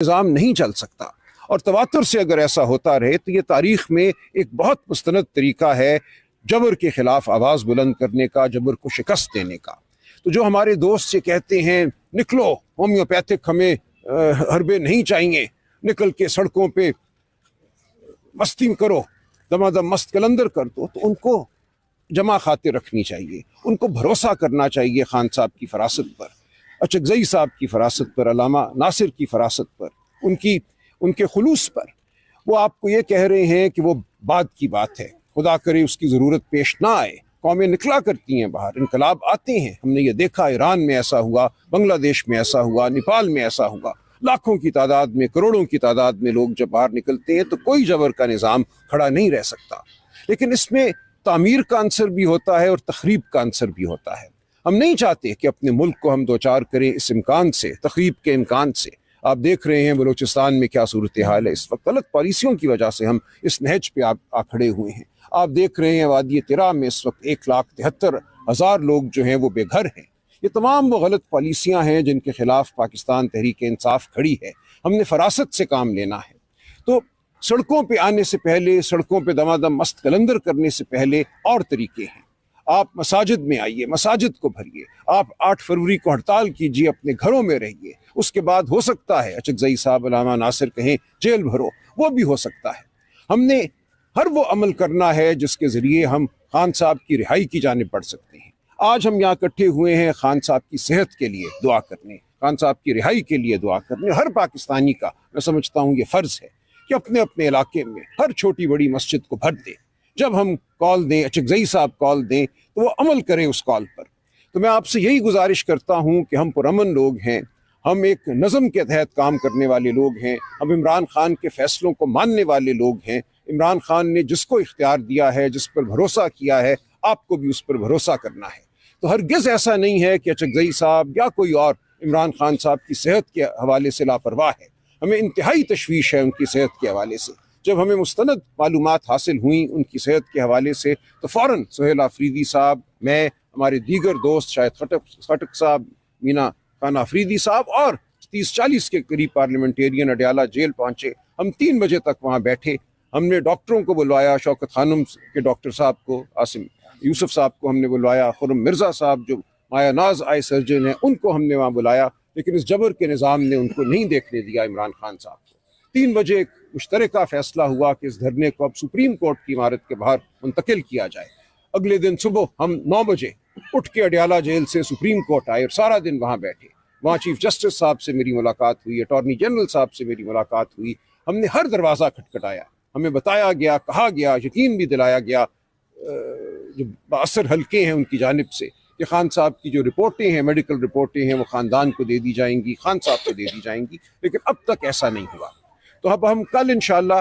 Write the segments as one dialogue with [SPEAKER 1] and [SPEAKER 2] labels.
[SPEAKER 1] نظام نہیں چل سکتا، اور تواتر سے اگر ایسا ہوتا رہے تو یہ تاریخ میں ایک بہت مستند طریقہ ہے جبر کے خلاف آواز بلند کرنے کا، جبر کو شکست دینے کا۔ تو جو ہمارے دوست سے کہتے ہیں نکلو ہومیوپیتھک ہمیں حربے نہیں چاہیے، نکل کے سڑکوں پہ مستی کرو، دمادم مست کلندر کر دو، تو ان کو جمع خاطر رکھنی چاہیے، ان کو بھروسہ کرنا چاہیے خان صاحب کی فراست پر، اچکزئی صاحب کی فراست پر، علامہ ناصر کی فراست پر، ان کے خلوص پر۔ وہ آپ کو یہ کہہ رہے ہیں کہ وہ بعد کی بات ہے، خدا کرے اس کی ضرورت پیش نہ آئے، قومیں نکلا کرتی ہیں باہر، انقلاب آتے ہیں، ہم نے یہ دیکھا ایران میں ایسا ہوا، بنگلہ دیش میں ایسا ہوا، نیپال میں ایسا ہوا، لاکھوں کی تعداد میں، کروڑوں کی تعداد میں لوگ جب باہر نکلتے ہیں تو کوئی جبر کا نظام کھڑا نہیں رہ سکتا۔ لیکن اس میں تعمیر کا عنصر بھی ہوتا ہے اور تخریب کا عنصر بھی ہوتا ہے۔ ہم نہیں چاہتے کہ اپنے ملک کو ہم دوچار کریں اس امکان سے، تخریب کے امکان سے۔ آپ دیکھ رہے ہیں بلوچستان میں کیا صورتحال ہے اس وقت، غلط پالیسیوں کی وجہ سے ہم اس نہج پہ آ کھڑے ہوئے ہیں۔ آپ دیکھ رہے ہیں وادی ترا میں اس وقت 1,73,000 لوگ جو ہیں وہ بے گھر ہیں۔ یہ تمام وہ غلط پالیسیاں ہیں جن کے خلاف پاکستان تحریک انصاف کھڑی ہے۔ ہم نے فراست سے کام لینا ہے۔ تو سڑکوں پہ آنے سے پہلے، سڑکوں پہ دمادم مست کلندر کرنے سے پہلے اور طریقے ہیں۔ آپ مساجد میں آئیے، مساجد کو بھریے، آپ 8 فروری کو ہڑتال کیجیے، اپنے گھروں میں رہیے، اس کے بعد ہو سکتا ہے اچکزئی صاحب، علامہ ناصر کہیں جیل بھرو، وہ بھی ہو سکتا ہے۔ ہم نے ہر وہ عمل کرنا ہے جس کے ذریعے ہم خان صاحب کی رہائی کی جانب بڑھ سکتے ہیں۔ آج ہم یہاں اکٹھے ہوئے ہیں خان صاحب کی صحت کے لیے دعا کرنے، خان صاحب کی رہائی کے لیے دعا کرنے۔ ہر پاکستانی کا میں سمجھتا ہوں یہ فرض ہے کہ اپنے اپنے علاقے میں ہر چھوٹی بڑی مسجد کو بھر دے۔ جب ہم کال دیں، اچکزئی صاحب کال دیں، تو وہ عمل کریں اس کال پر۔ تو میں آپ سے یہی گزارش کرتا ہوں کہ ہم پرامن لوگ ہیں، ہم ایک نظم کے تحت کام کرنے والے لوگ ہیں، ہم عمران خان کے فیصلوں کو ماننے والے لوگ ہیں۔ عمران خان نے جس کو اختیار دیا ہے، جس پر بھروسہ کیا ہے، آپ کو بھی اس پر بھروسہ کرنا ہے۔ تو ہرگز ایسا نہیں ہے کہ اچکزئی صاحب یا کوئی اور عمران خان صاحب کی صحت کے حوالے سے لاپرواہ ہے۔ ہمیں انتہائی تشویش ہے ان کی صحت کے حوالے سے۔ جب ہمیں مستند معلومات حاصل ہوئیں ان کی صحت کے حوالے سے تو فوراً سہیل آفریدی صاحب، میں، ہمارے دیگر دوست، شاہد خٹک صاحب، مینا خان آفریدی صاحب اور 30-40 کے قریب پارلیمنٹیرین اڈیالہ جیل پہنچے۔ ہم 3 بجے تک وہاں بیٹھے۔ ہم نے ڈاکٹروں کو بلوایا، شوکت خانم کے ڈاکٹر صاحب کو، عاصم یوسف صاحب کو ہم نے بلوایا، خرم مرزا صاحب جو مایا ناز آئی سرجن ہیں ان کو ہم نے وہاں بلایا، لیکن اس جبر کے نظام نے ان کو نہیں دیکھنے دیا عمران خان صاحب کو۔ 3 بجے ایک مشترکہ فیصلہ ہوا کہ اس دھرنے کو اب سپریم کورٹ کی عمارت کے باہر منتقل کیا جائے۔ اگلے دن صبح ہم 9 بجے اٹھ کے اڈیالہ جیل سے سپریم کورٹ آئے اور سارا دن وہاں بیٹھے۔ وہاں چیف جسٹس صاحب سے میری ملاقات ہوئی، اٹارنی جنرل صاحب سے میری ملاقات ہوئی۔ ہم نے ہر دروازہ کھٹکھٹایا، ہمیں بتایا گیا، کہا گیا، یقین بھی دلایا گیا جو بااثر حلقے ہیں ان کی جانب سے کہ خان صاحب کی جو رپورٹیں ہیں، میڈیکل رپورٹیں ہیں، وہ خاندان کو دے دی جائیں گی، خان صاحب کو دے دی جائیں گی، لیکن اب تک ایسا نہیں ہوا۔ تو اب ہم کل انشاءاللہ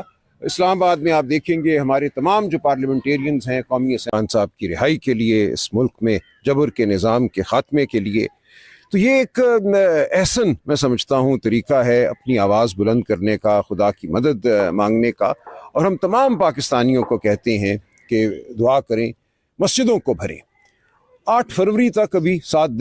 [SPEAKER 1] اسلام آباد میں آپ دیکھیں گے ہمارے تمام جو پارلیمنٹیرینز ہیں قومی اسمبلی خان صاحب کی رہائی کے لیے، اس ملک میں جبر کے نظام کے خاتمے کے لیے۔ تو یہ ایک احسن میں سمجھتا ہوں طریقہ ہے اپنی آواز بلند کرنے کا، خدا کی مدد مانگنے کا۔ اور ہم تمام پاکستانیوں کو کہتے ہیں کہ دعا کریں، مسجدوں کو بھریں۔ 8 فروری تک ابھی 7 دن